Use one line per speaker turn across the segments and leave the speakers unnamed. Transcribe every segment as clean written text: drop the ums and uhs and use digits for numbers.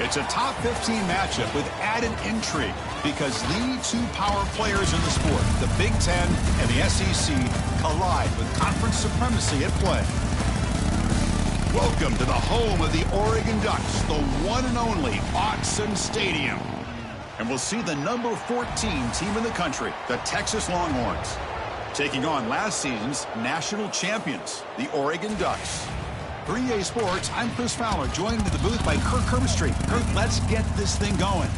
It's a top 15 matchup with added intrigue because the two power players in the sport, the Big Ten and the SEC, collide with conference supremacy at play. Welcome to the home of the Oregon Ducks, the one and only Autzen Stadium. And we'll see the number 14 team in the country, the Texas Longhorns, taking on last season's national champions, the Oregon Ducks. For EA Sports, I'm Chris Fowler, joined in the booth by Kirk Herbstreit. Kirk, let's get this thing going.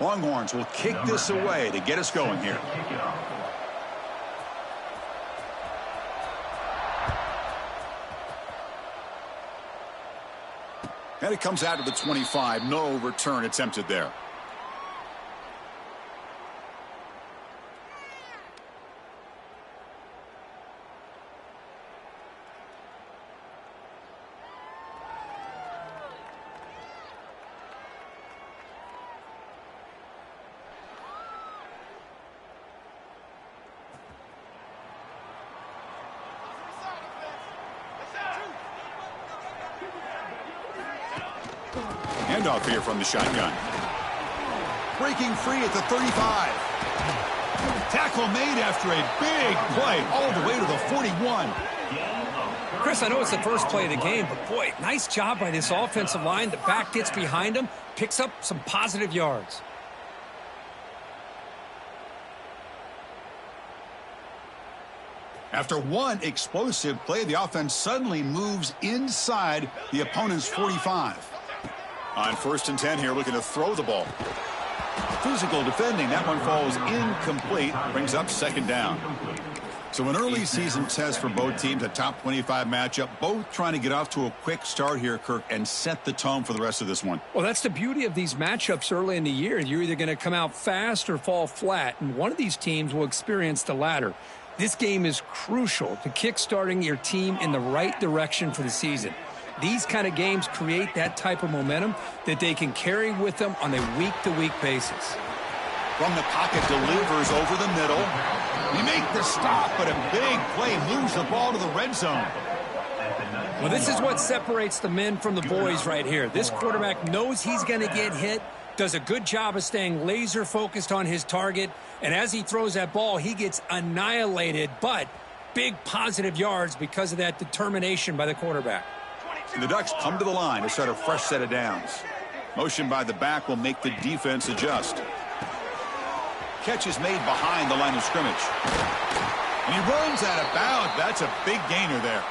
Longhorns will kick this away to get us going here. And it comes out to the 25. No return attempted there. Handoff here from the shotgun. Breaking free at the 35. Tackle made after a big play all the way to the 41.
Chris, I know it's the first play of the game, but boy, nice job by this offensive line. The back gets behind him, picks up some positive yards.
After one explosive play, the offense suddenly moves inside the opponent's 45. On 1st and 10 here, looking to throw the ball. Physical defending. That one falls incomplete. Brings up 2nd down. So an early season test for both teams, a top 25 matchup. Both trying to get off to a quick start here, Kirk, and set the tone for the rest of this one.
Well, that's the beauty of these matchups early in the year. You're either going to come out fast or fall flat, and one of these teams will experience the latter. This game is crucial to kickstarting your team in the right direction for the season. These kind of games create that type of momentum that they can carry with them on a week-to-week basis.
From the pocket, delivers over the middle. They make the stop, but a big play moves the ball to the red zone.
Well, this is what separates the men from the boys right here. This quarterback knows he's going to get hit, does a good job of staying laser-focused on his target, and as he throws that ball, he gets annihilated, but big positive yards because of that determination by the quarterback.
And the Ducks come to the line to start a fresh set of downs. Motion by the back will make the defense adjust. Catch is made behind the line of scrimmage. And he runs out of bounds. That's a big gainer there.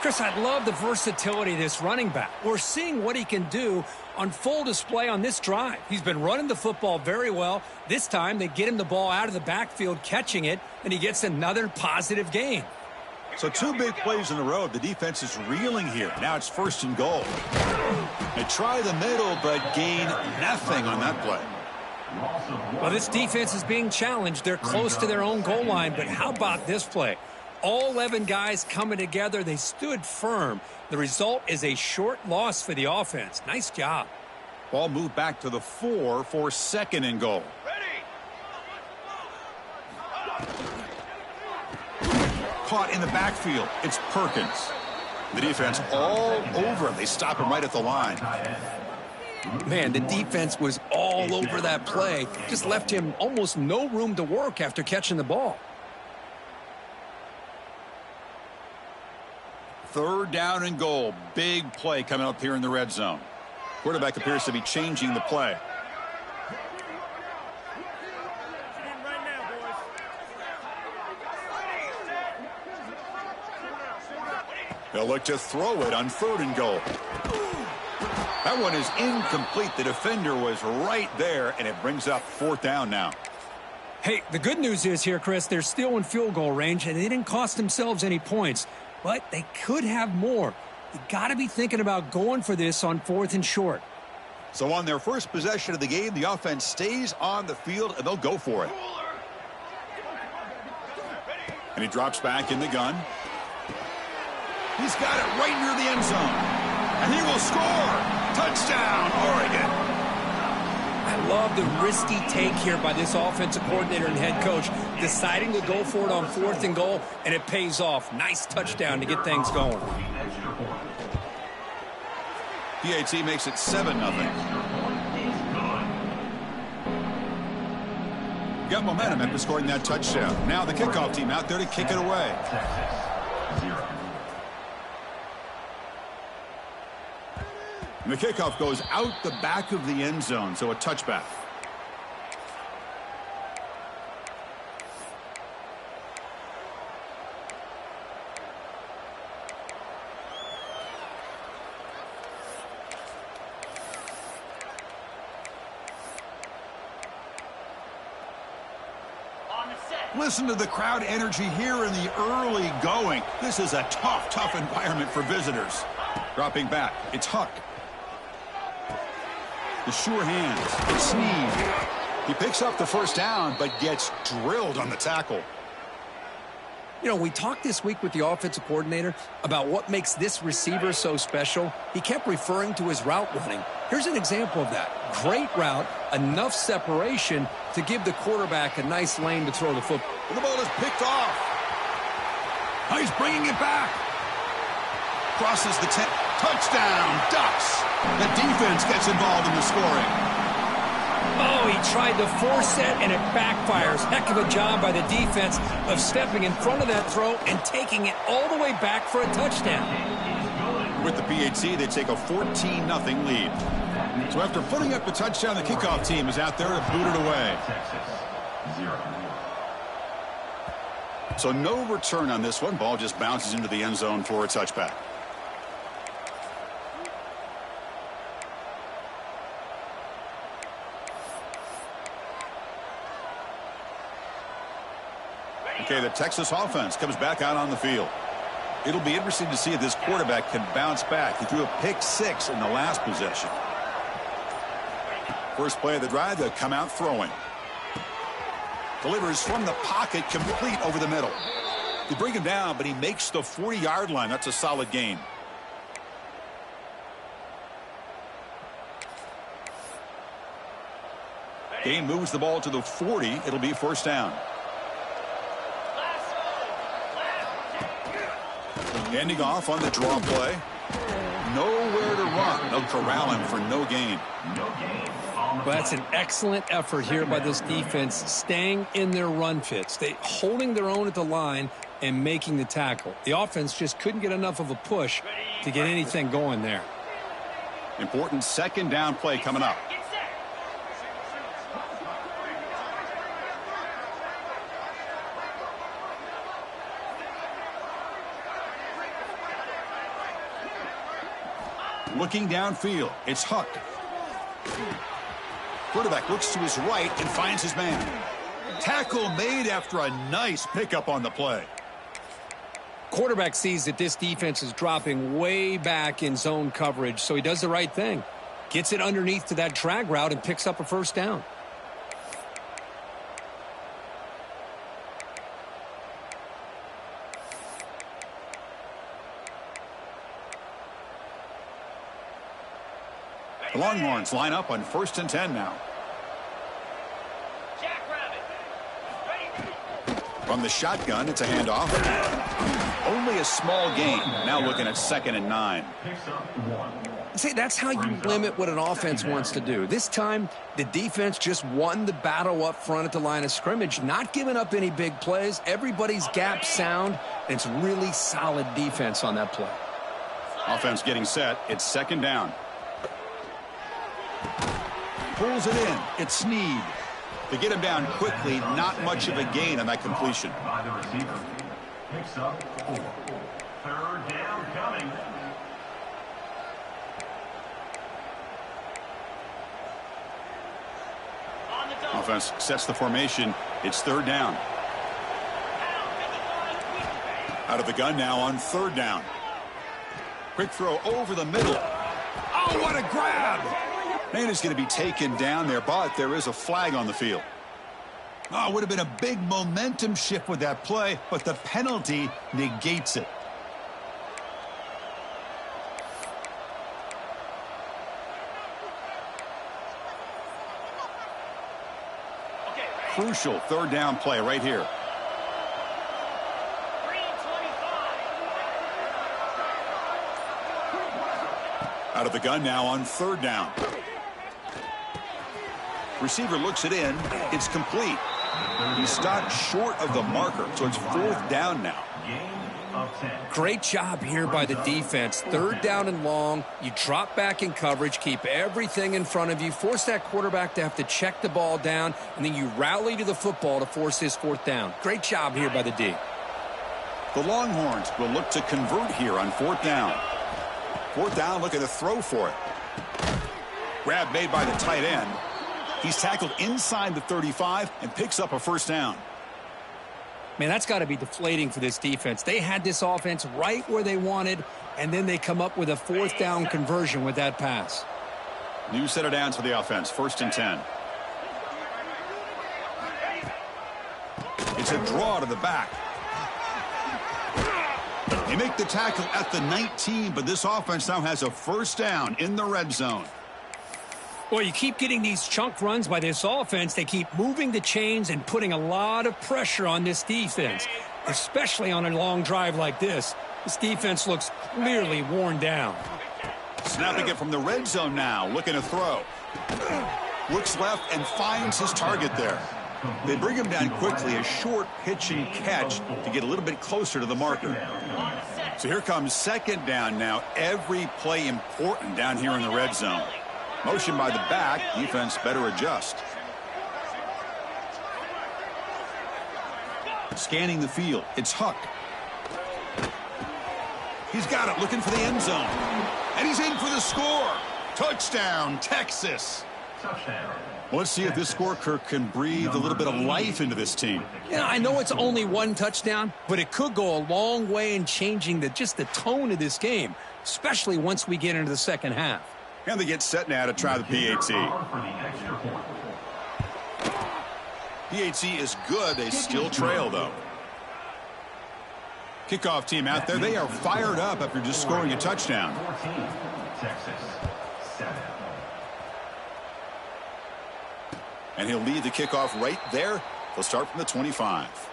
Chris, I love the versatility of this running back. We're seeing what he can do on full display on this drive. He's been running the football very well. This time they get him the ball out of the backfield, catching it, and he gets another positive gain.
So 2 big plays in a row. The defense is reeling here. Now it's 1st and goal. They try the middle, but gain nothing on that play.
Well, this defense is being challenged. They're close to their own goal line, but how about this play? All 11 guys coming together. They stood firm. The result is a short loss for the offense. Nice job.
Ball moved back to the 4 for 2nd and goal. Caught in the backfield. It's Perkins. The defense all over him. They stop him right at the line.
Man, the defense was all over that play. Just left him almost no room to work after catching the ball.
3rd down and goal. Big play coming up here in the red zone. Quarterback appears to be changing the play. They'll look to throw it on 3rd and goal. That one is incomplete. The defender was right there, and it brings up 4th down now.
Hey, the good news is here, Chris, they're still in field goal range, and they didn't cost themselves any points, but they could have more. You got to be thinking about going for this on 4th and short.
So on their first possession of the game, the offense stays on the field, and they'll go for it. And he drops back in the gun. He's got it right near the end zone. And he will score. Touchdown, Oregon.
I love the risky take here by this offensive coordinator and head coach, deciding to go for it on 4th and goal, and it pays off. Nice touchdown to get things going.
PAT makes it 7-0. Got momentum after scoring that touchdown. Now the kickoff team out there to kick it away. And the kickoff goes out the back of the end zone, so a touchback. Listen to the crowd energy here in the early going. This is a tough environment for visitors. Dropping back, it's Huck. The sure hands, it's Snead. He picks up the first down, but gets drilled on the tackle.
You know, we talked this week with the offensive coordinator about what makes this receiver so special. He kept referring to his route running. Here's an example of that. Great route, enough separation to give the quarterback a nice lane to throw the football.
And the ball is picked off. Now he's bringing it back. Crosses the 10. Touchdown, Ducks. The defense gets involved in the scoring.
Oh, he tried to force it, and it backfires. Heck of a job by the defense of stepping in front of that throw and taking it all the way back for a touchdown.
With the PAT, they take a 14-0 lead. So after putting up the touchdown, the kickoff team is out there to boot it away. So no return on this one. Ball just bounces into the end zone for a touchback. Okay, the Texas offense comes back out on the field. It'll be interesting to see if this quarterback can bounce back. He threw a pick-6 in the last possession. First play of the drive, they'll come out throwing. Delivers from the pocket, complete over the middle. They bring him down, but he makes the 40-yard line. That's a solid gain. Gain moves the ball to the 40. It'll be first down. Ending off on the draw play. Nowhere to run. They'll corral him for no gain.
Well, that's an excellent effort here by this defense, staying in their run fits. They holding their own at the line and making the tackle. The offense just couldn't get enough of a push to get anything going there.
Important second down play coming up. Looking downfield, it's Huck. Quarterback looks to his right and finds his man. Tackle made after a nice pickup on the play.
Quarterback sees that this defense is dropping way back in zone coverage, so he does the right thing. Gets it underneath to that drag route and picks up a first down.
The Longhorns line up on 1st and 10 now. From the shotgun, it's a handoff. Only a small gain. Now looking at 2nd and 9.
See, that's how you limit what an offense wants to do. This time, the defense just won the battle up front at the line of scrimmage, not giving up any big plays. Everybody's gap sound, and it's really solid defense on that play.
Offense getting set. It's 2nd down. Pulls it in. It's Snead. To get him down quickly, not much of a gain on that completion.
By the receiver. Picks up 4. 3rd down coming.
Offense sets the formation. It's 3rd down. Out of the gun now on 3rd down. Quick throw over the middle. Oh, what a grab! Man is going to be taken down there, but there is a flag on the field. Oh, it would have been a big momentum shift with that play, but the penalty negates it. crucial third down play right here. Out of the gun now on third down. Receiver looks it in. It's complete. He stopped short of the marker, so it's fourth down now.
Great job here by the defense. Third down and long. You drop back in coverage, keep everything in front of you, force that quarterback to have to check the ball down, and then you rally to the football to force his fourth down. Great job here by the D.
The Longhorns will look to convert here on fourth down. Fourth down, looking to throw for it. Grab made by the tight end. He's tackled inside the 35 and picks up a first down.
Man, that's got to be deflating for this defense. They had this offense right where they wanted, and then they come up with a fourth down conversion with that pass.
New set of downs for the offense, 1st and 10. It's a draw to the back. They make the tackle at the 19, but this offense now has a first down in the red zone.
Well, you keep getting these chunk runs by this offense. They keep moving the chains and putting a lot of pressure on this defense, especially on a long drive like this. This defense looks clearly worn down.
Snapping it from the red zone now, looking to throw. Looks left and finds his target there. They bring him down quickly, a short pitch and catch to get a little bit closer to the marker. So here comes second down now. Every play important down here in the red zone. Motion by the back. Defense better adjust. Scanning the field. It's Huck. He's got it, looking for the end zone. And he's in for the score. Touchdown, Texas.
Touchdown.
Let's see if this score, Kirk, can breathe a little bit of life into this team.
Yeah, I know it's only one touchdown, but it could go a long way in changing just the tone of this game, especially once we get into the second half.
And they get set now to try the PAT. PAT is good. They still trail, though. Kickoff team out there. They are fired up after just scoring a touchdown.
14, Texas, 7.
And he'll lead the kickoff right there. They'll start from the 25.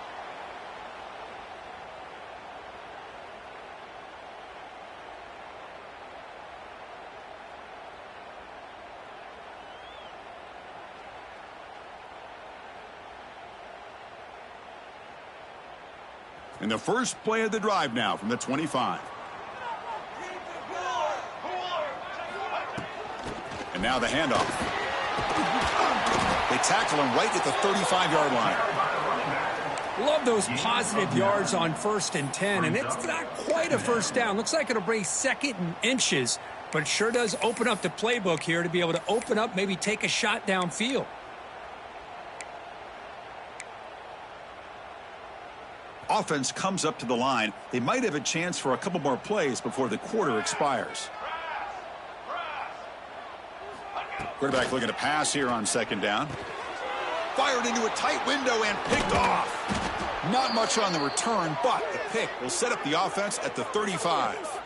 And the first play of the drive now from the 25. And now the handoff. They tackle him right at the 35-yard line.
Love those positive yards on 1st and 10, and it's not quite a first down. Looks like it'll bring second and inches, but it sure does open up the playbook here to be able to open up, maybe take a shot downfield.
Offense comes up to the line. They might have a chance for a couple more plays before the quarter expires. Quarterback looking to pass here on second down. Fired into a tight window and picked off. Not much on the return, but the pick will set up the offense at the 35.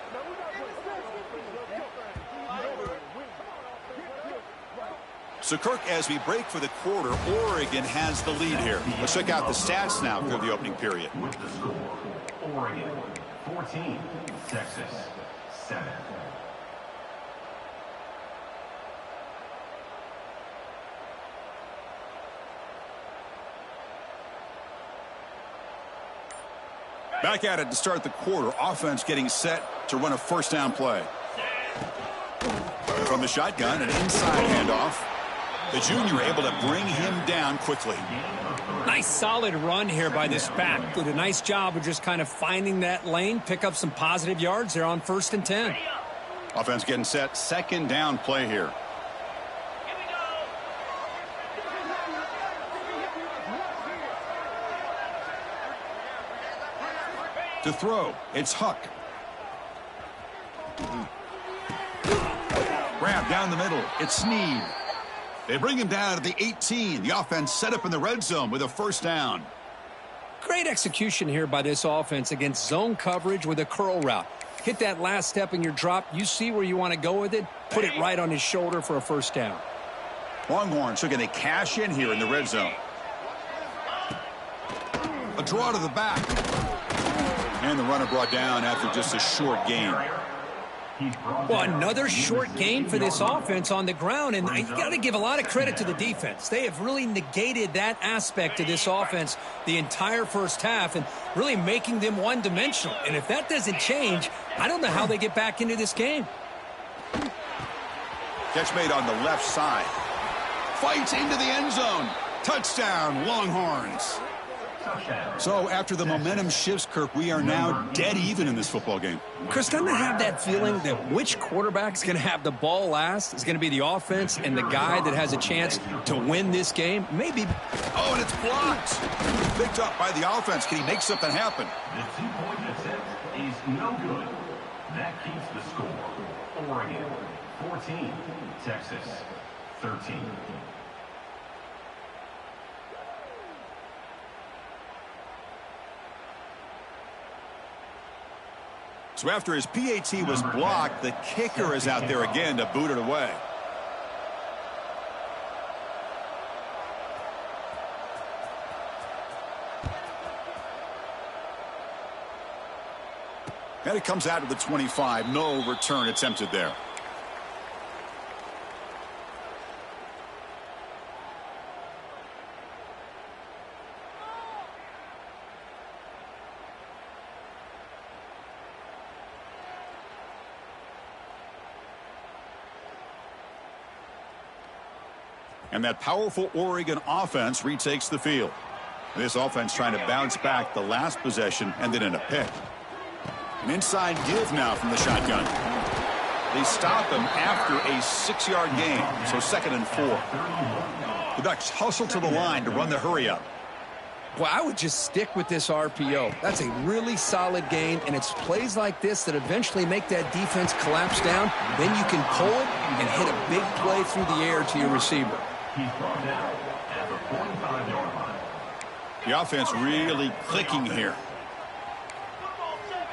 So, Kirk, as we break for the quarter, Oregon has the lead here. Let's check out the stats now for the opening period.
With the score, Oregon 14, Texas 7.
Back at it to start the quarter. Offense getting set to run a first down play. From the shotgun, an inside handoff. The junior able to bring him down quickly.
Nice solid run here by this back. Did a nice job of just kind of finding that lane, pick up some positive yards there on 1st and 10.
Offense getting set. Second down play here. To throw, it's Huck. Grab down the middle, it's Snead. They bring him down to the 18. The offense set up in the red zone with a first down.
Great execution here by this offense against zone coverage with a curl route. Hit that last step in your drop. You see where you want to go with it. Put it right on his shoulder for a first down.
Longhorns are going to cash in here in the red zone. A draw to the back. And the runner brought down after just a short gain.
Well, another short gain for this offense on the ground, and you got to give a lot of credit to the defense. They have really negated that aspect of this offense the entire first half and really making them one-dimensional. And if that doesn't change, I don't know how they get back into this game.
Catch made on the left side. Fights into the end zone. Touchdown, Longhorns. So after the momentum shifts, Kirk, we are now dead even in this football game.
Chris, doesn't it have that feeling that which quarterback's going to have the ball last is going to be the offense and the guy that has a chance to win this game? Maybe.
Oh, and it's blocked. Picked up by the offense. Can he make something happen?
The two-point attempt is no good. That keeps the score. Oregon 14, Texas 13.
So after his PAT was blocked, the kicker is out there again to boot it away. And it comes out to the 25. No return attempted there. And that powerful Oregon offense retakes the field. This offense trying to bounce back the last possession and then in a pick. An inside give now from the shotgun. They stop him after a 6-yard gain, so 2nd and 4. The Ducks hustle to the line to run the hurry up.
Well, I would just stick with this RPO. That's a really solid gain, and it's plays like this that eventually make that defense collapse down. Then you can pull it and hit a big play through the air to your receiver.
He's brought down at the 45-yard line.
The offense really clicking here.
Football 7.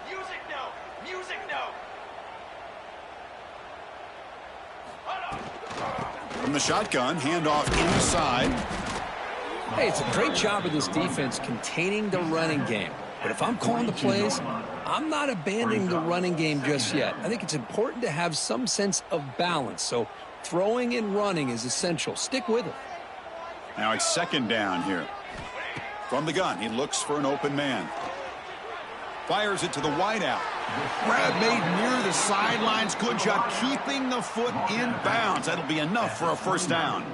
Music no. Music no.
From the shotgun, handoff inside.
Hey, it's a great job of this defense containing the running game. But if I'm calling the plays, I'm not abandoning the running game just yet. I think it's important to have some sense of balance. So throwing and running is essential. Stick with it.
Now it's 2nd down here. From the gun, he looks for an open man. Fires it to the wideout. Grab made near the sidelines. Good job keeping the foot in bounds. That'll be enough for a first down.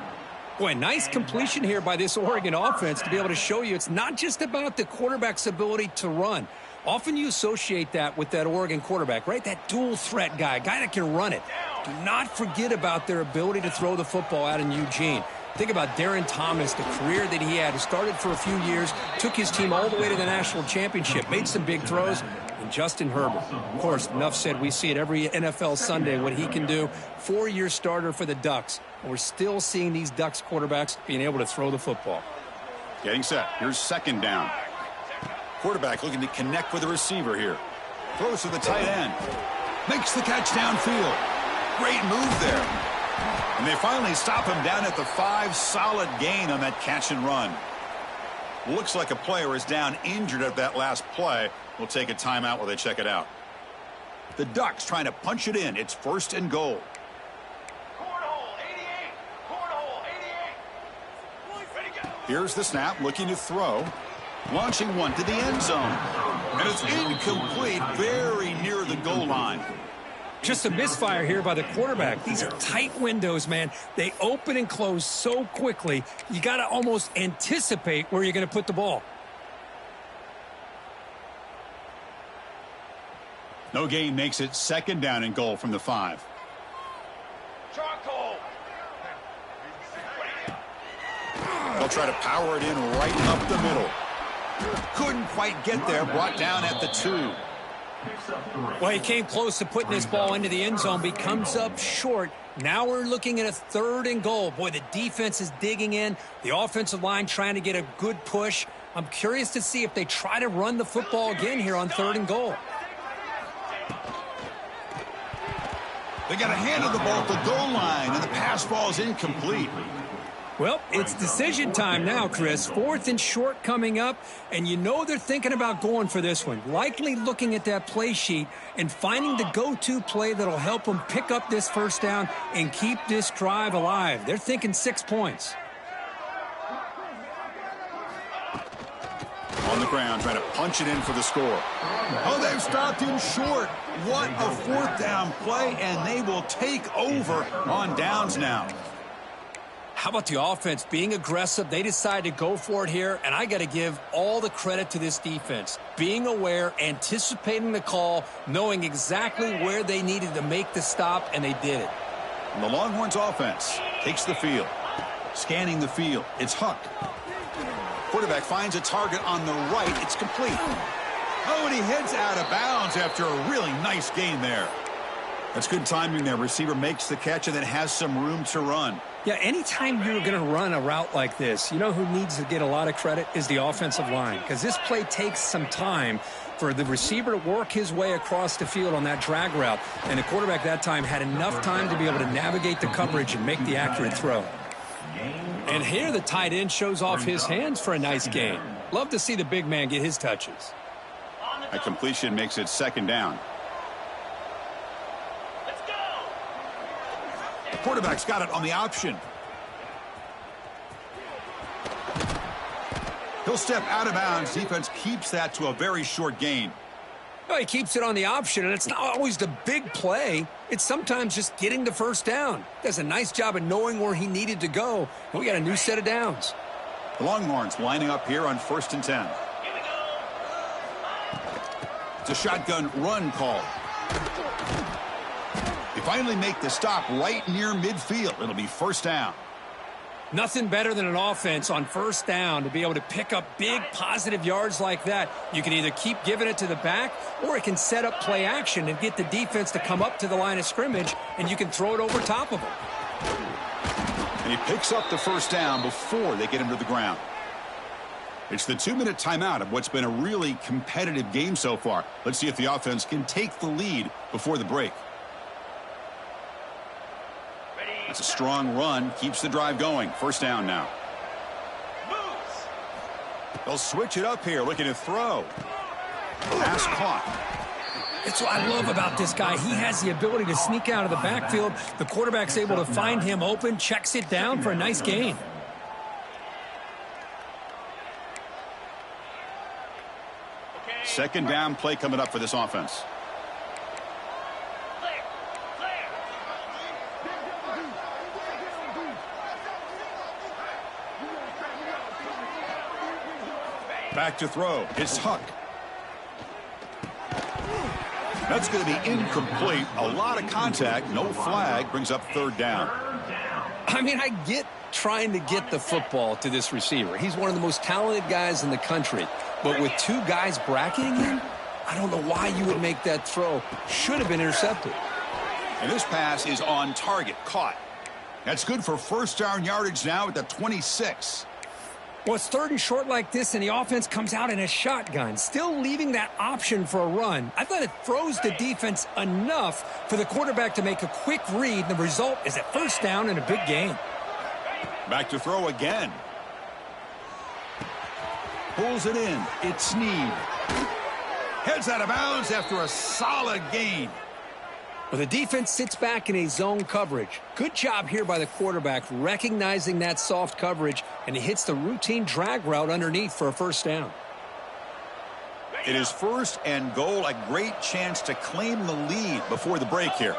Boy, nice completion here by this Oregon offense to be able to show you it's not just about the quarterback's ability to run. Often you associate that with that Oregon quarterback, right? That dual threat guy that can run it. Do not forget about their ability to throw the football out in Eugene. Think about Darren Thomas, the career that he had. He started for a few years, took his team all the way to the national championship, made some big throws. And Justin Herbert, of course, enough said, we see it every NFL Sunday, what he can do. 4-year starter for the Ducks. And we're still seeing these Ducks quarterbacks being able to throw the football.
Getting set. Here's 2nd down. Quarterback looking to connect with the receiver here. Throws to the tight end. Makes the catch downfield. Great move there. And they finally stop him down at the 5. Solid gain on that catch and run. Looks like a player is down injured at that last play. We'll take a timeout while they check it out. The Ducks trying to punch it in. It's 1st and goal.
Cornhole 88. Cornhole 88. Ready to go.
Here's the snap, looking to throw. Launching one to the end zone. And it's incomplete, very near the goal line.
Just a misfire here by the quarterback. These are tight windows, man. They open and close so quickly, you got to almost anticipate where you're going to put the ball.
No gain makes it 2nd down and goal from the 5.
Charcoal.
They'll try to power it in right up the middle. Couldn't quite get there, brought down at the 2.
Well, he came close to putting this ball into the end zone, but he comes up short. Now we're looking at a 3rd and goal. Boy, the defense is digging in. The offensive line trying to get a good push. I'm curious to see if they try to run the football again here on 3rd and goal.
They got a hand on the ball at the goal line, and the pass falls incomplete.
Well, it's decision time now, Chris. 4th and short coming up, and you know they're thinking about going for this one. Likely looking at that play sheet and finding the go-to play that'll help them pick up this first down and keep this drive alive. They're thinking 6 points.
On the ground, trying to punch it in for the score. Oh, they've stopped him short. What a 4th down play, and they will take over on downs now.
How about the offense being aggressive? They decide to go for it here, and I got to give all the credit to this defense. Being aware, anticipating the call, knowing exactly where they needed to make the stop, and they did it.
And the Longhorns offense takes the field. Scanning the field, it's Huck. Quarterback finds a target on the right. It's complete. Oh, and he heads out of bounds after a really nice gain there. That's good timing there. Receiver makes the catch and then has some room to run.
Yeah, anytime you're going to run a route like this, you know who needs to get a lot of credit is the offensive line, because this play takes some time for the receiver to work his way across the field on that drag route, and the quarterback that time had enough time to be able to navigate the coverage and make the accurate throw. And here the tight end shows off his hands for a nice gain. Love to see the big man get his touches.
A completion makes it 2nd down.
Let's go.
The quarterback's got it on the option. He'll step out of bounds. Defense keeps that to a very short gain.
Well, he keeps it on the option, and it's not always the big play. It's sometimes just getting the first down. Does a nice job of knowing where he needed to go. And we got a new set of downs.
The Longhorns lining up here on 1st and 10.
Here we go.
It's a shotgun run call. They finally make the stop right near midfield. It'll be 1st down.
Nothing better than an offense on 1st down to be able to pick up big positive yards like that. You can either keep giving it to the back, or it can set up play action and get the defense to come up to the line of scrimmage, and you can throw it over top of them.
And he picks up the 1st down before they get him to the ground. It's the 2-minute timeout of what's been a really competitive game so far. Let's see if the offense can take the lead before the break. It's a strong run, keeps the drive going. 1st down now.
Moves.
They'll switch it up here, looking to throw. Pass caught.
That's what I love about this guy. He has the ability to sneak out of the backfield. The quarterback's able to find him open, checks it down for a nice gain.
Okay.
2nd down play coming up for this offense.
Clear. Clear.
Back to throw. It's Huck. That's going to be incomplete. A lot of contact. No flag. Brings up 3rd down.
I mean, I get trying to get the football to this receiver. He's one of the most talented guys in the country. But with 2 guys bracketing him, I don't know why you would make that throw. Should have been intercepted.
And this pass is on target. Caught. That's good for 1st down yardage now at the 26.
Well, it's 3rd and short like this, and the offense comes out in a shotgun, still leaving that option for a run. I thought it throws the defense enough for the quarterback to make a quick read. The result is a 1st down and a big gain.
Back to throw again. Pulls it in. It's Snead. Heads out of bounds after a solid gain.
Well, the defense sits back in a zone coverage. Good job here by the quarterback recognizing that soft coverage, and he hits the routine drag route underneath for a 1st down.
It is 1st and goal. A great chance to claim the lead before the break here.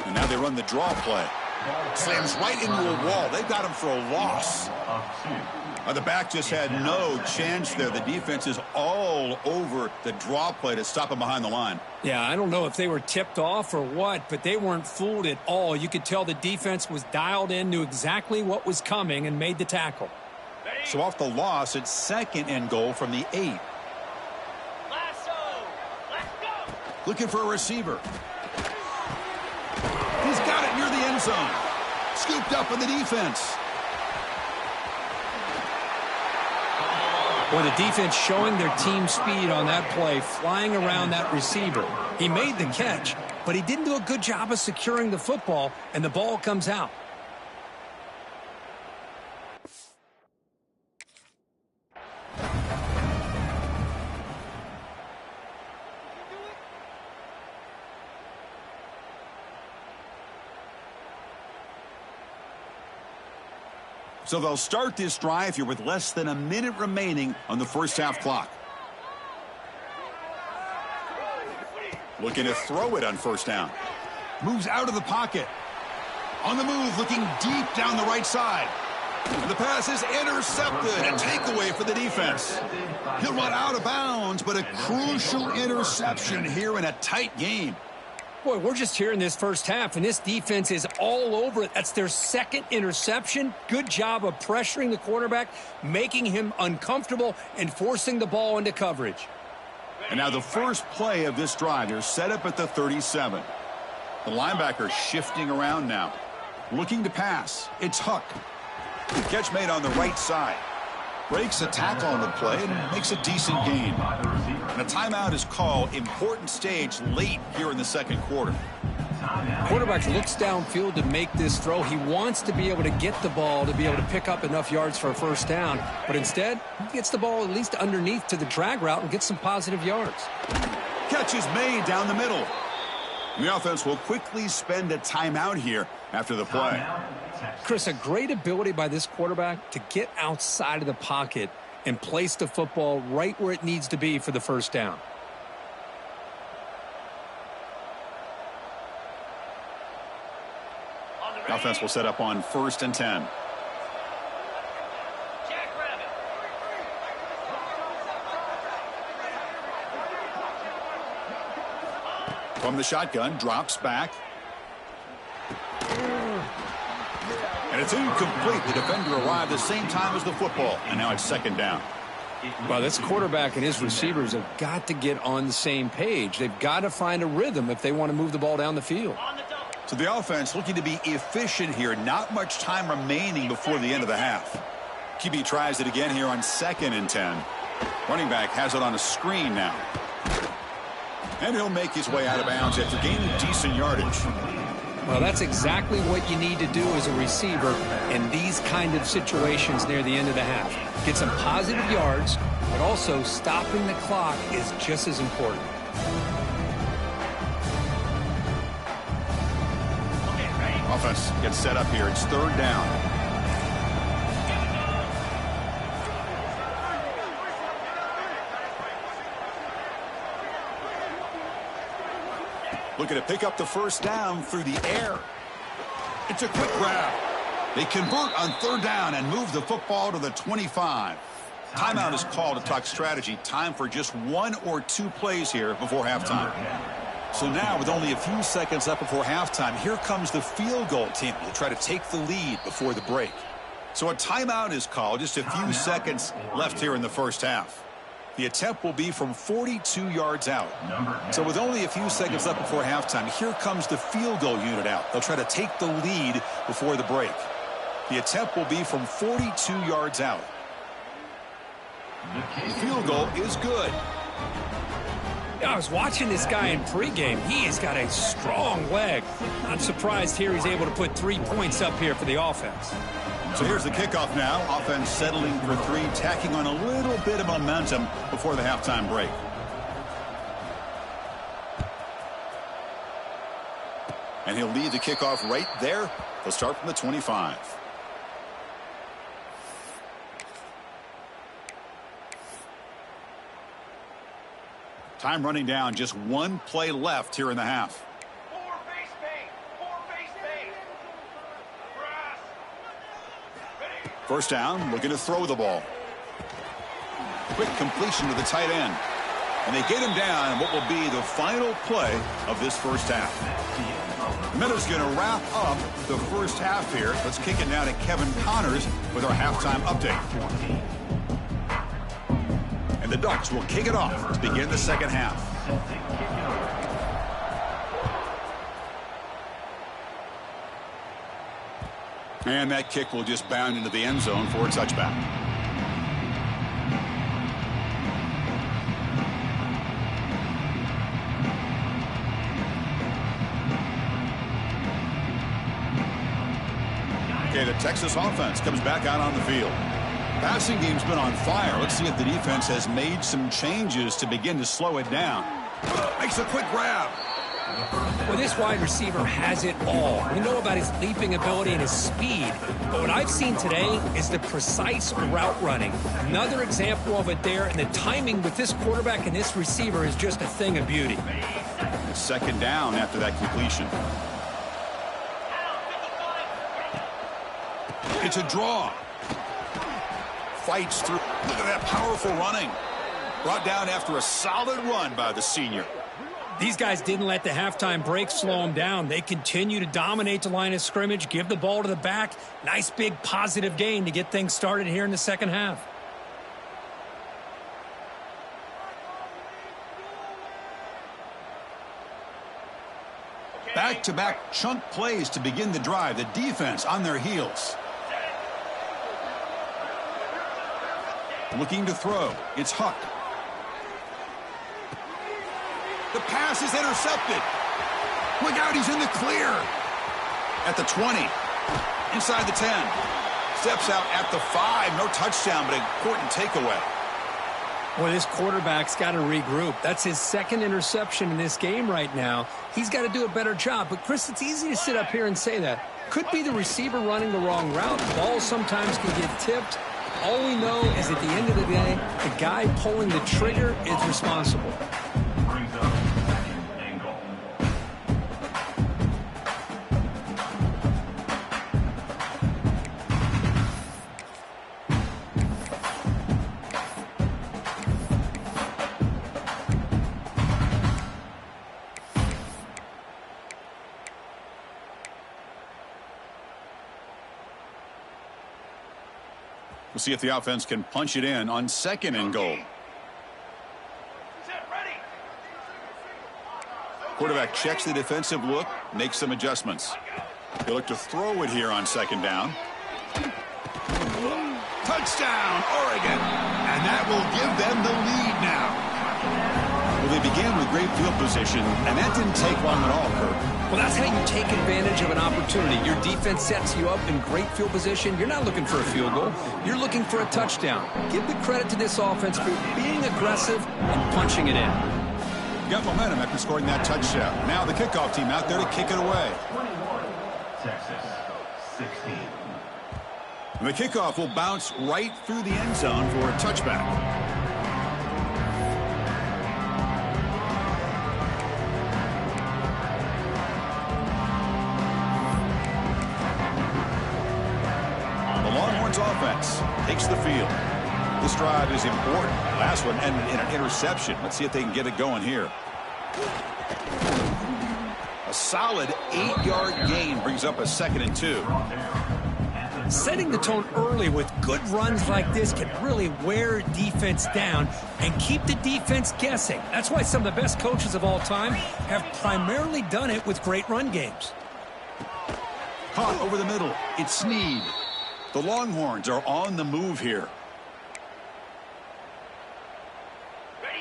And now they run the draw play. Slams right into a wall. They've got him for a loss. The back just had no chance there. The defense is all over the draw play to stop him behind the line.
Yeah, I don't know if they were tipped off or what, but they weren't fooled at all. You could tell the defense was dialed in, knew exactly what was coming, and made the tackle.
So off the loss, it's 2nd and goal from the 8.
Lasso. Let's go.
Looking for a receiver. He's got it near the end zone. Scooped up in the defense.
Boy, the defense showing their team speed on that play, flying around that receiver. He made the catch, but he didn't do a good job of securing the football, and the ball comes out.
So they'll start this drive here with less than a minute remaining on the first half clock. Looking to throw it on first down. Moves out of the pocket. On the move, looking deep down the right side. And the pass is intercepted. A takeaway for the defense. He'll run out of bounds, but a crucial interception here in a tight game.
Boy, we're just here in this first half, and this defense is all over it. That's their second interception. Good job of pressuring the quarterback, making him uncomfortable, and forcing the ball into coverage.
And now the first play of this drive. They're set up at the 37. The linebacker shifting around now. Looking to pass. It's Huck. The catch made on the right side. Breaks a tackle on the play and makes a decent gain. And a timeout is called. Important stage late here in the second quarter.
Quarterback looks downfield to make this throw. He wants to be able to get the ball to be able to pick up enough yards for a first down. But instead, he gets the ball at least underneath to the drag route and gets some positive yards.
Catch is made down the middle. And the offense will quickly spend a timeout here after the play.
Chris, a great ability by this quarterback to get outside of the pocket and place the football right where it needs to be for the first down.
The offense will set up on 1st and 10.
Jackrabbit.
From the shotgun, drops back. And it's incomplete. The defender arrived the same time as the football. And now it's second down.
Well, this quarterback and his receivers have got to get on the same page. They've got to find a rhythm if they want to move the ball down the field.
So the offense looking to be efficient here. Not much time remaining before the end of the half. QB tries it again here on 2nd and 10. Running back has it on a screen now. And he'll make his way out of bounds after gaining decent yardage.
Well, that's exactly what you need to do as a receiver in these kind of situations near the end of the half. Get some positive yards, but also stopping the clock is just as important.
Offense gets set up here. It's 3rd down. Looking to pick up the first down through the air. It's a quick grab. They convert on 3rd down and move the football to the 25. Timeout is called to talk strategy. Time for just 1 or 2 plays here before halftime. So now, with only a few seconds left before halftime, here comes the field goal team to try to take the lead before the break. So a timeout is called. Just a few seconds left here in the first half. The attempt will be from 42 yards out. So with only a few seconds left before halftime, here comes the field goal unit out. They'll try to take the lead before the break. The attempt will be from 42 yards out. The field goal is good.
I was watching this guy in pregame. He has got a strong leg. I'm surprised here he's able to put 3 points up here for the offense.
So here's the kickoff now. Offense settling for 3, tacking on a little bit of momentum before the halftime break. And he'll lead the kickoff right there. They'll start from the 25. Time running down. Just 1 play left here in the half.
More face paint. More face paint. Grass. Ready.
First down, looking to throw the ball. Quick completion to the tight end. And they get him down in what will be the final play of this first half. The Meadows going to wrap up the first half here. Let's kick it now to Kevin Connors with our halftime update. And the Ducks will kick it off to begin the second half. And that kick will just bound into the end zone for a touchback. Okay, the Texas offense comes back out on the field. Passing game's been on fire. Let's see if the defense has made some changes to begin to slow it down. Makes a quick grab.
Well, this wide receiver has it all. We know about his leaping ability and his speed, but what I've seen today is the precise route running. Another example of it there, and the timing with this quarterback and this receiver is just a thing of beauty.
Second down after that completion. It's a draw. Fights through. Look at that powerful running. Brought down after a solid run by the senior.
These guys didn't let the halftime break slow them down. They continue to dominate the line of scrimmage, give the ball to the back. Nice big positive gain to get things started here in the second half.
Back-to-back chunk plays to begin the drive. The defense on their heels. Looking to throw. It's Huck. The pass is intercepted. Look out, he's in the clear. At the 20. Inside the 10. Steps out at the 5. No touchdown, but an important takeaway.
Well, this quarterback's got to regroup. That's his second interception in this game right now. He's got to do a better job. But, Chris, it's easy to sit up here and say that. Could be the receiver running the wrong route. Balls sometimes can get tipped. All we know is at the end of the day, the guy pulling the trigger is responsible.
Brings up second and goal.
We'll see if the offense can punch it in on second and goal. Quarterback checks the defensive look, makes some adjustments. He'll look to throw it here on second down. Touchdown, Oregon! And that will give them the lead now. Well, they began with great field position, and that didn't take long at all, Kurt.
Well, that's how you take advantage of an opportunity. Your defense sets you up in great field position. You're not looking for a field goal. You're looking for a touchdown. Give the credit to this offense for being aggressive and punching it in.
Got momentum after scoring that touchdown. Now the kickoff team out there to kick it away.
21, Texas, 16.
And the kickoff will bounce right through the end zone for a touchback. Offense takes the field. This drive is important. Last one ended in an interception. Let's see if they can get it going here. A solid 8-yard gain brings up a 2nd and 2.
Setting the tone early with good runs like this can really wear defense down and keep the defense guessing. That's why some of the best coaches of all time have primarily done it with great run games.
Caught over the middle. It's Snead. The Longhorns are on the move here.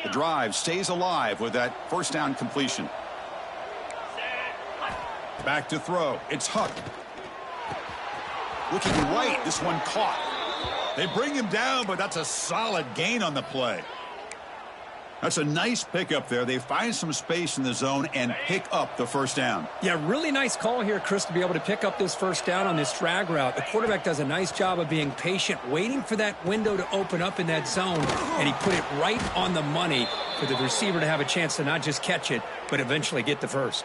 The drive stays alive with that first down completion. Back to throw. It's Huck. Looking right. This one caught. They bring him down, but that's a solid gain on the play. That's a nice pickup there. They find some space in the zone and pick up the first down.
Yeah, really nice call here, Chris, to be able to pick up this first down on this drag route. The quarterback does a nice job of being patient, waiting for that window to open up in that zone, and he put it right on the money for the receiver to have a chance to not just catch it, but eventually get the first.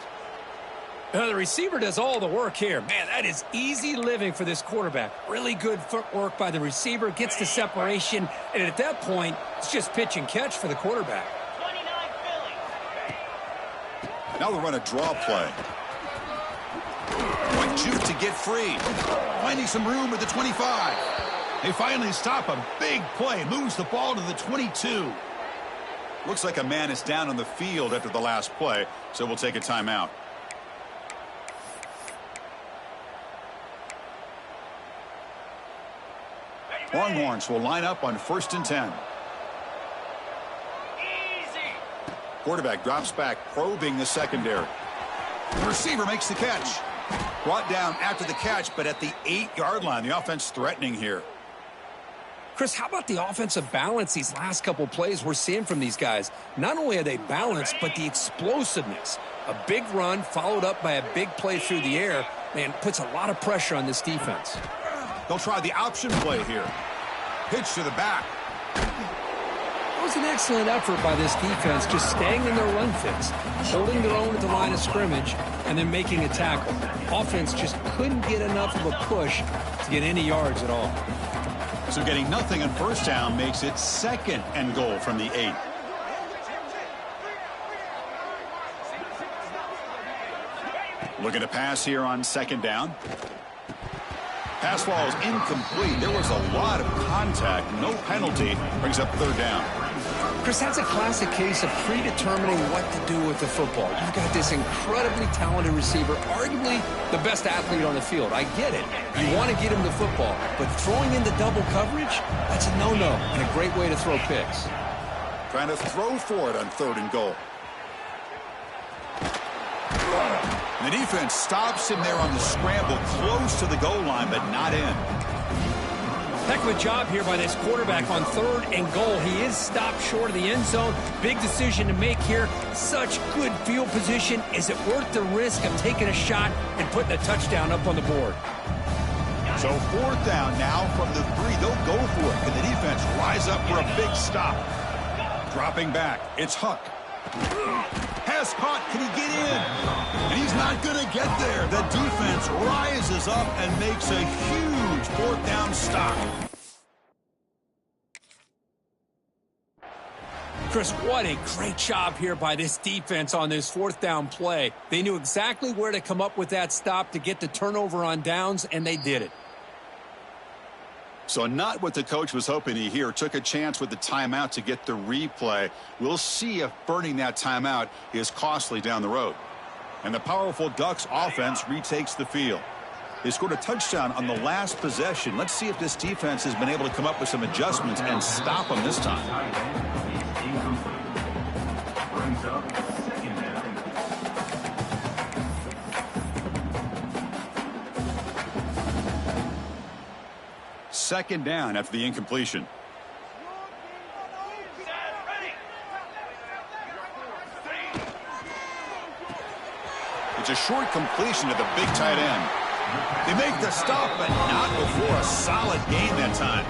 The receiver does all the work here. Man, that is easy living for this quarterback. Really good footwork by the receiver, gets the separation, and at that point, it's just pitch and catch for the quarterback.
29 Philly.
Now they'll run a draw play. Quick juke to get free. Finding some room at the 25. They finally stop a big play. Moves the ball to the 22. Looks like a man is down on the field after the last play, so we'll take a timeout. Longhorns will line up on 1st and 10.
Easy.
Quarterback drops back, probing the secondary. The receiver makes the catch. Brought down after the catch, but at the 8-yard line. The offense threatening here.
Chris, how about the offensive balance these last couple plays we're seeing from these guys? Not only are they balanced, but the explosiveness. A big run followed up by a big play through the air, man, puts a lot of pressure on this defense.
They'll try the option play here. Pitch to the back.
It was an excellent effort by this defense, just staying in their run fix, holding their own at the line of scrimmage, and then making a tackle. Offense just couldn't get enough of a push to get any yards at all.
So getting nothing on first down makes it 2nd and goal from the 8. Looking to pass here on 2nd down. Pass falls incomplete. There was a lot of contact. No penalty. Brings up 3rd down.
Chris, that's a classic case of predetermining what to do with the football. You've got this incredibly talented receiver, arguably the best athlete on the field. I get it. You want to get him the football, but throwing into double coverage, that's a no-no and a great way to throw picks.
Trying to throw for it on 3rd and goal. And the defense stops him there on the scramble, close to the goal line, but not in.
Heck of a job here by this quarterback on 3rd and goal. He is stopped short of the end zone. Big decision to make here. Such good field position. Is it worth the risk of taking a shot and putting a touchdown up on the board?
So 4th down now from the 3. They'll go for it. Can the defense rise up for a big stop? Dropping back. It's Huck. Pass caught. Can he get in? And he's not going to get there. The defense rises up and makes a huge 4th down stop.
Chris, what a great job here by this defense on this 4th down play. They knew exactly where to come up with that stop to get the turnover on downs, and they did it.
So not what the coach was hoping to hear. Took a chance with the timeout to get the replay. We'll see if burning that timeout is costly down the road. And the powerful Ducks offense retakes the field. They scored a touchdown on the last possession. Let's see if this defense has been able to come up with some adjustments and stop them this time.
Brings up 2nd down.
Second down after the incompletion. It's a short completion to the big tight end. They make the stop, but not before a solid gain that time.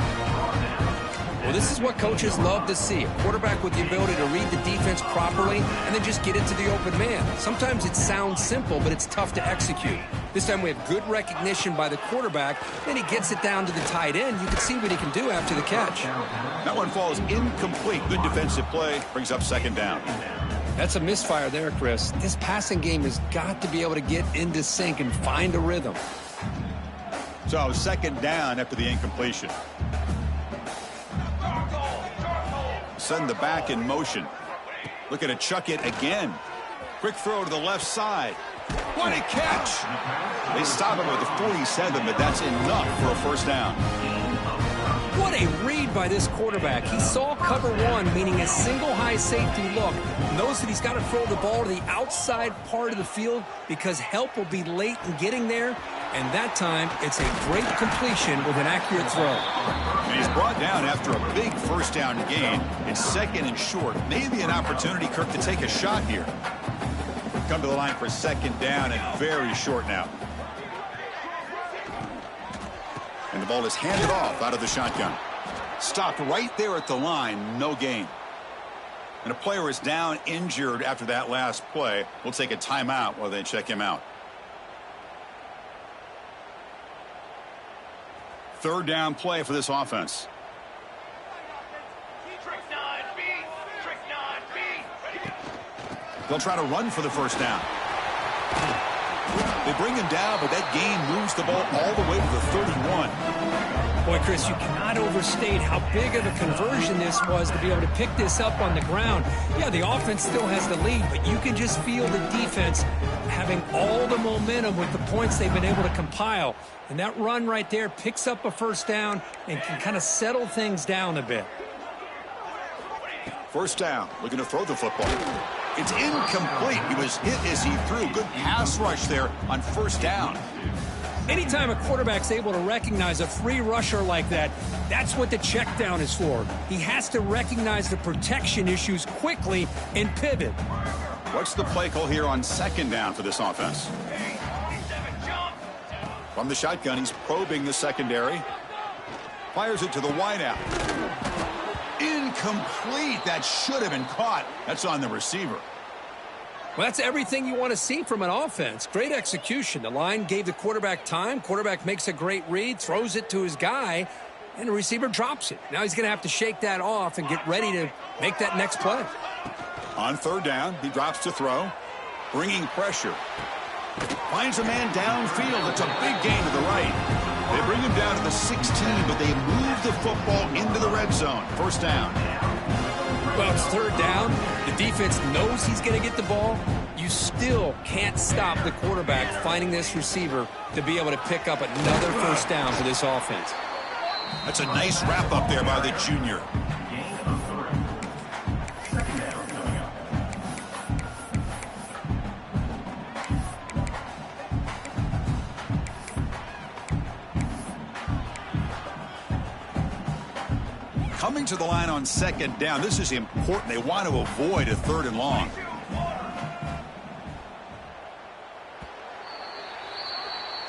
Well, this is what coaches love to see. A quarterback with the ability to read the defense properly and then just get it to the open man. Sometimes it sounds simple, but it's tough to execute. This time we have good recognition by the quarterback. Then he gets it down to the tight end. You can see what he can do after the catch.
That one falls incomplete. Good defensive play. Brings up 2nd down.
That's a misfire there, Chris. This passing game has got to be able to get into sync and find a rhythm.
So 2nd down after the incompletion. Send the back in motion. Looking to chuck it again. Quick throw to the left side. What a catch! They stop him at the 47, but that's enough for a 1st down.
What a read by this quarterback. He saw cover 1, meaning a single high safety look. Knows that he's got to throw the ball to the outside part of the field because help will be late in getting there. And that time, it's a great completion with an accurate throw.
And he's brought down after a big 1st down gain. It's 2nd and short. Maybe an opportunity, Kirk, to take a shot here. Come to the line for 2nd down and very short now. And the ball is handed off out of the shotgun. Stopped right there at the line, no gain. And a player is down injured after that last play. We'll take a timeout while they check him out. 3rd down play for this offense.
Trick 9B. Trick 9B.
They'll try to run for the 1st down. They bring him down, but that gain moves the ball all the way to the 31.
Boy, Chris, you cannot overstate how big of a conversion this was to be able to pick this up on the ground. Yeah, the offense still has the lead, but you can just feel the defense having all the momentum with the points they've been able to compile. And that run right there picks up a 1st down and can kind of settle things down a bit.
1st down, looking to throw the football. It's incomplete. He was hit as he threw. Good pass rush there on first down.
Anytime a quarterback's able to recognize a free rusher like that, that's what the check down is for. He has to recognize the protection issues quickly and pivot.
What's the play call here on second down for this offense? From the shotgun, he's probing the secondary. Fires it to the wideout. Incomplete. That should have been caught. That's on the receiver.
Well, that's everything you want to see from an offense. Great execution. The line gave the quarterback time. Quarterback makes a great read, throws it to his guy, and the receiver drops it. Now he's going to have to shake that off and get ready to make that next play.
On third down, he drops to throw, bringing pressure. Finds a man downfield. It's a big gain to the right. They bring him down to the 16, but they move the football into the red zone. First down.
Well, it's third down. The defense knows he's going to get the ball. You still can't stop the quarterback finding this receiver to be able to pick up another first down for this offense.
That's a nice wrap up there by the junior. Coming to the line on second down. This is important. They want to avoid a third and long.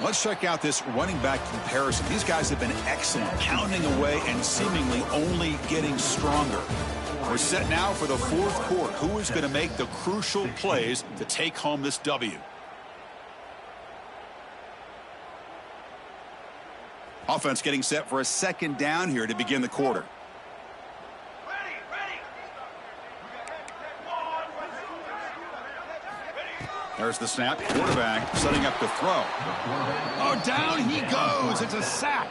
Let's check out this running back comparison. These guys have been excellent, pounding away and seemingly only getting stronger. We're set now for the fourth quarter. Who is going to make the crucial plays to take home this W? Offense getting set for a second down here to begin the quarter. There's the snap. Quarterback setting up to throw. Oh, down he goes. It's a sack.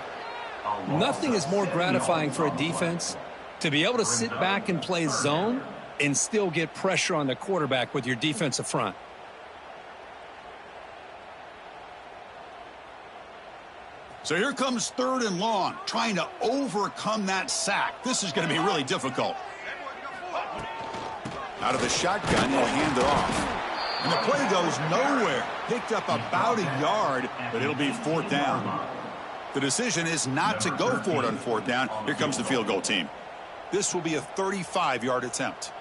Nothing is more gratifying for a defense to be able to sit back and play zone and still get pressure on the quarterback with your defensive front.
So here comes third and long, trying to overcome that sack. This is going to be really difficult. Out of the shotgun, he'll hand it off. And the play goes nowhere. Picked up about a yard, but it'll be fourth down. The decision is not to go for it on fourth down. Here comes the field goal team. This will be a 35-yard attempt.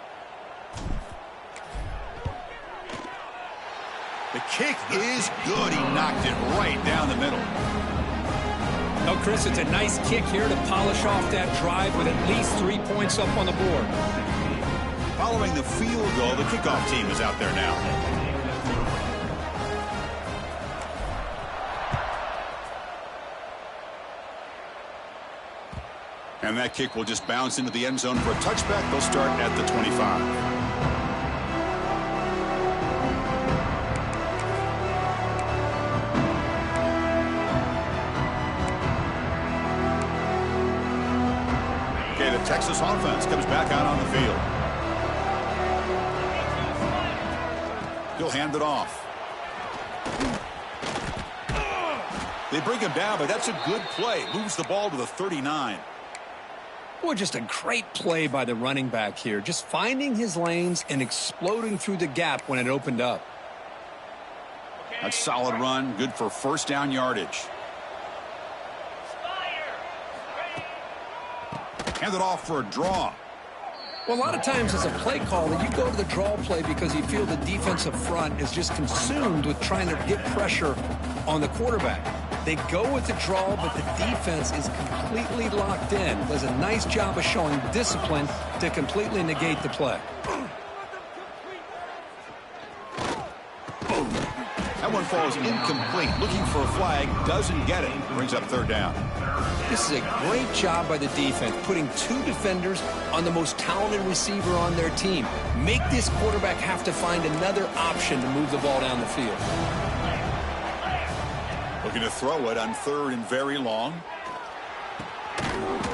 The kick is good. He knocked it right down the middle.
Oh, Chris, it's a nice kick here to polish off that drive with at least 3 points up on the board.
Following the field goal, the kickoff team is out there now. And that kick will just bounce into the end zone for a touchback. They'll start at the 25. Okay, the Texas offense comes back out on the field. He'll hand it off. They bring him down, but that's a good play. Moves the ball to the 39.
Boy, just a great play by the running back here. Just finding his lanes and exploding through the gap when it opened up.
That's a solid run. Good for first down yardage. Hand it off for a draw.
Well, a lot of times as a play caller, you go to the draw play because you feel the defensive front is just consumed with trying to get pressure on the quarterback. They go with the draw, but the defense is completely locked in. Does a nice job of showing discipline to completely negate the play.
That one falls incomplete. Looking for a flag. Doesn't get it. Brings up third down.
This is a great job by the defense, putting two defenders on the most talented receiver on their team. Make this quarterback have to find another option to move the ball down the field.
Looking to throw it on third and very long.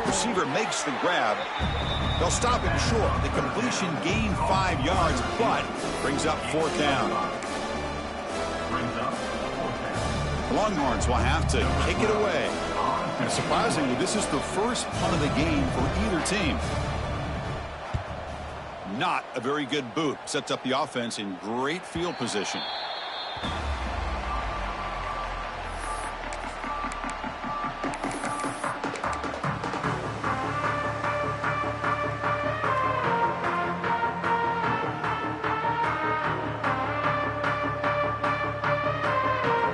Receiver makes the grab. They'll stop him short. The completion gained 5 yards, but brings up fourth down. The Longhorns will have to kick it away. And surprisingly, this is the first punt of the game for either team. not a very good boot. Sets up the offense in great field position.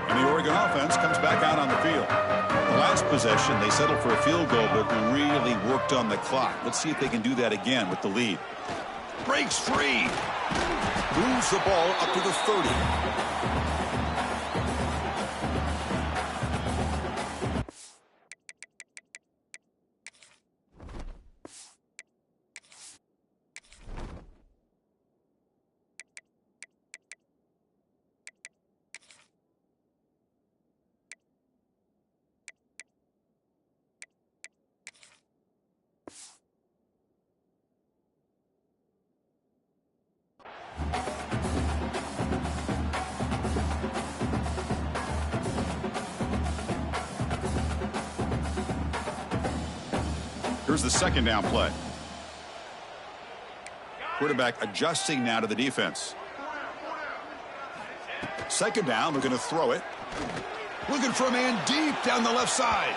And the Oregon offense comes back out on the field. Last possession, they settled for a field goal, but really worked on the clock. Let's see if they can do that again with the lead. Breaks free. Moves the ball up to the 30. Here's the second down play. Quarterback adjusting now to the defense. Second down, they're going to throw it. Looking for a man deep down the left side.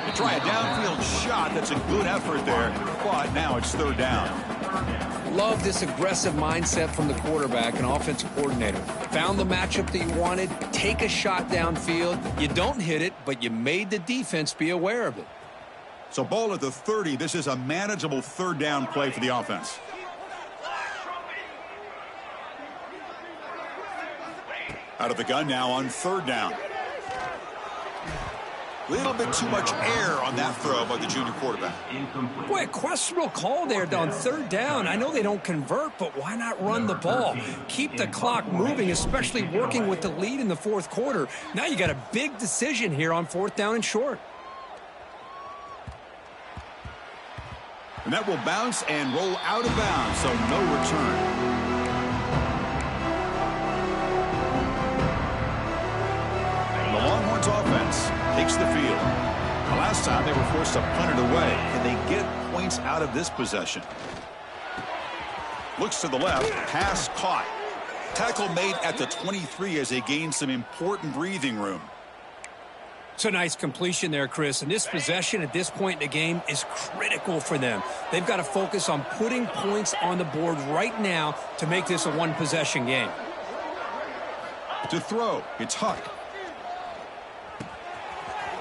They try a downfield shot. That's a good effort there, but now it's third down.
Love this aggressive mindset from the quarterback and offensive coordinator. Found the matchup that you wanted. Take a shot downfield. You don't hit it, but you made the defense be aware of it.
So ball at the 30. This is a manageable third down play for the offense. Out of the gun now on third down. Little bit too much air on that throw by the junior quarterback.
Boy, a questionable call there on third down. I know they don't convert, but why not run the ball? Keep the clock moving, especially working with the lead in the fourth quarter. Now you got a big decision here on fourth down and short.
And that will bounce and roll out of bounds, so no return. The Longhorns offense takes the field. The last time they were forced to punt it away. Can they get points out of this possession? Looks to the left. Pass caught. Tackle made at the 23 as they gain some important breathing room.
It's a nice completion there, Chris. And this possession at this point in the game is critical for them. They've got to focus on putting points on the board right now to make this a one-possession game.
To throw, it's Huck.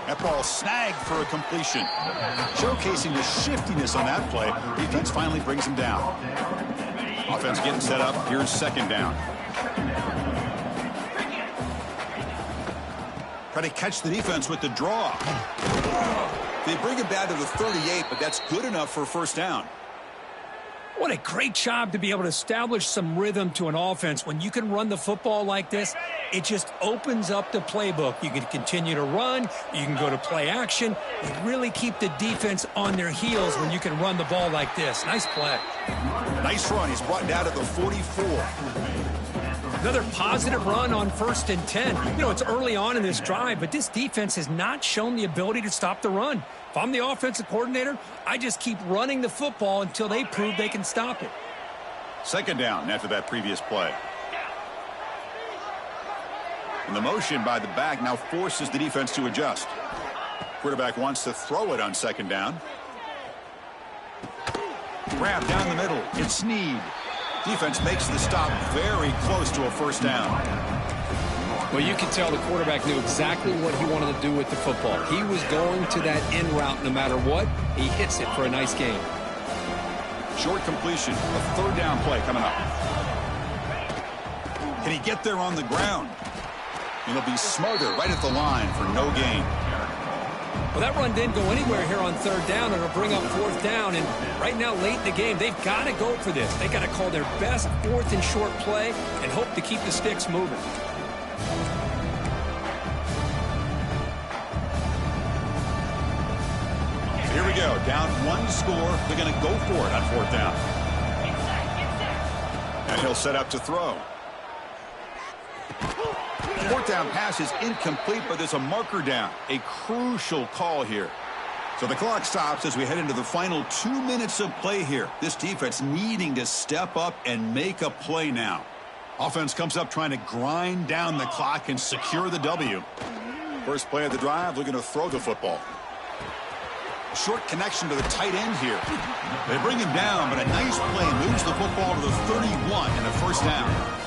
That ball snagged for a completion. Showcasing the shiftiness on that play. Defense finally brings him down. Offense getting set up. Here's second down. Try to catch the defense with the draw. They bring him down to the 38, but that's good enough for a first down.
What a great job to be able to establish some rhythm to an offense. When you can run the football like this, it just opens up the playbook. You can continue to run. You can go to play action. You really keep the defense on their heels when you can run the ball like this. Nice play.
Nice run. He's brought down to the 44.
Another positive run on 1st and 10. You know, it's early on in this drive, but this defense has not shown the ability to stop the run. If I'm the offensive coordinator, I just keep running the football until they prove they can stop it.
Second down after that previous play. And the motion by the back now forces the defense to adjust. Quarterback wants to throw it on second down. Grab down the middle. It's Snead. Defense makes the stop very close to a first down.
Well, you can tell the quarterback knew exactly what he wanted to do with the football. He was going to that in route no matter what. He hits it for a nice gain.
Short completion. A third down play coming up. Can he get there on the ground? And he'll be smarter right at the line for no gain.
Well, that run didn't go anywhere here on third down. It'll bring up fourth down. And right now, late in the game, they've got to go for this. They've got to call their best fourth and short play and hope to keep the sticks moving.
Here we go. Down one score. They're going to go for it on fourth down. And he'll set up to throw. Fourth down pass is incomplete, but there's a marker down. A crucial call here. So the clock stops as we head into the final 2 minutes of play here. This defense needing to step up and make a play now. Offense comes up trying to grind down the clock and secure the W. First play of the drive, looking to throw the football. Short connection to the tight end here. They bring him down, but a nice play moves the football to the 31 and a first down.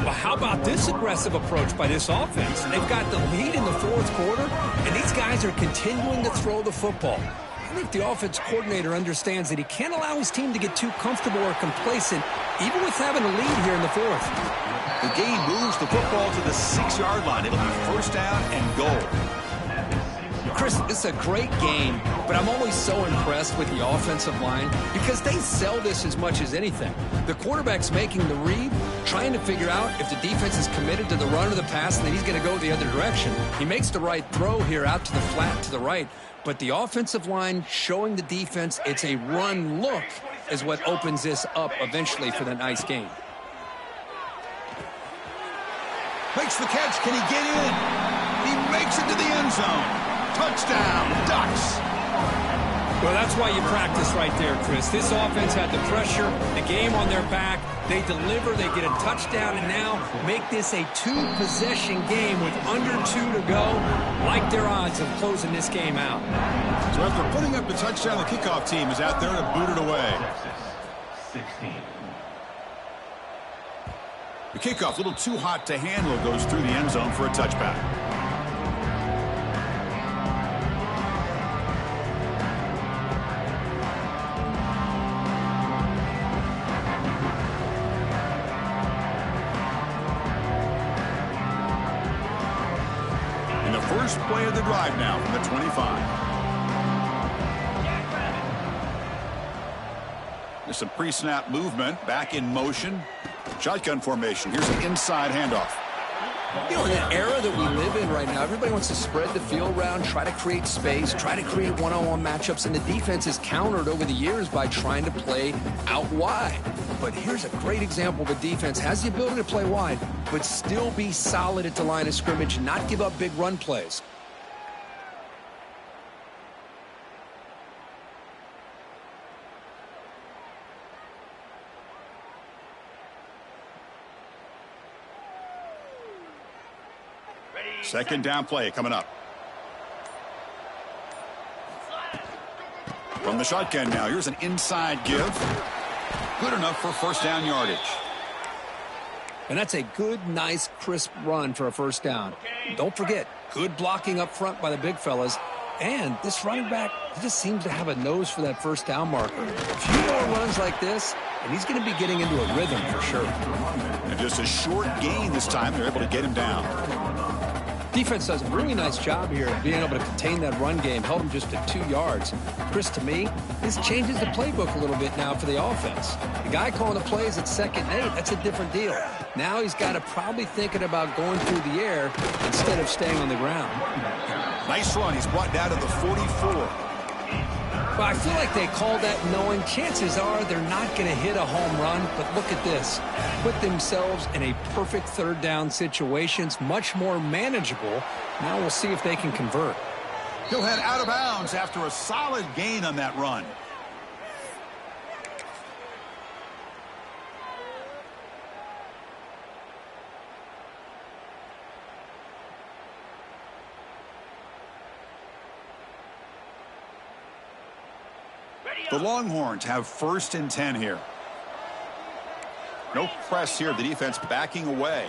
Well, how about this aggressive approach by this offense? They've got the lead in the fourth quarter, and these guys are continuing to throw the football. I think the offense coordinator understands that he can't allow his team to get too comfortable or complacent, even with having a lead here in the fourth.
The gain moves the football to the 6-yard line. It'll be first down and goal.
Chris, it's a great game, but I'm always so impressed with the offensive line because they sell this as much as anything. The quarterback's making the read, trying to figure out if the defense is committed to the run or the pass, and then he's going to go the other direction. He makes the right throw here out to the flat to the right, but the offensive line showing the defense it's a run look is what opens this up eventually for the nice game.
Makes the catch. Can he get in? He makes it to the end zone. Touchdown, Ducks.
Well, that's why you practice right there, Chris. This offense had the pressure, the game on their back. They deliver, they get a touchdown, and now make this a 2-possession game with under 2 to go. Like their odds of closing this game out.
So after putting up the touchdown, the kickoff team is out there to boot it away.
Texas, 16.
The kickoff, a little too hot to handle, goes through the end zone for a touchback. First play of the drive now from the 25. There's some pre-snap movement, back in motion. Shotgun formation. Here's an inside handoff.
You know, in the era that we live in right now, everybody wants to spread the field around, try to create space, try to create one-on-one matchups, and the defense is countered over the years by trying to play out wide. But here's a great example. The defense has the ability to play wide, but still be solid at the line of scrimmage and not give up big run plays.
Second down play coming up. From the shotgun now, here's an inside give. Good enough for first down yardage.
And that's a good, nice, crisp run for a first down. Don't forget, good blocking up front by the big fellas. And this running back just seems to have a nose for that first down marker. A few more runs like this, and he's going to be getting into a rhythm for sure.
And just a short gain this time. They're able to get him down.
Defense does a really nice job here of being able to contain that run game. Held him just at 2 yards. Chris, to me, this changes the playbook a little bit now for the offense. The guy calling the plays at 2nd and 8, that's a different deal. Now he's got to probably thinking about going through the air instead of staying on the ground.
Nice run. He's brought down to the 44.
But I feel like they call that knowing chances are they're not going to hit a home run. But look at this. Put themselves in a perfect third down situations, much more manageable. Now we'll see if they can convert.
He'll head out of bounds after a solid gain on that run. The Longhorns have 1st and 10 here. No press here. The defense backing away.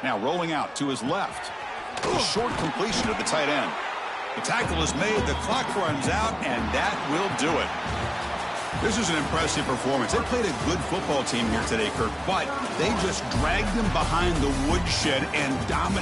Now rolling out to his left. A short completion to the tight end. The tackle is made. The clock runs out, and that will do it. This is an impressive performance. They played a good football team here today, Kirk, but they just dragged them behind the woodshed and dominated.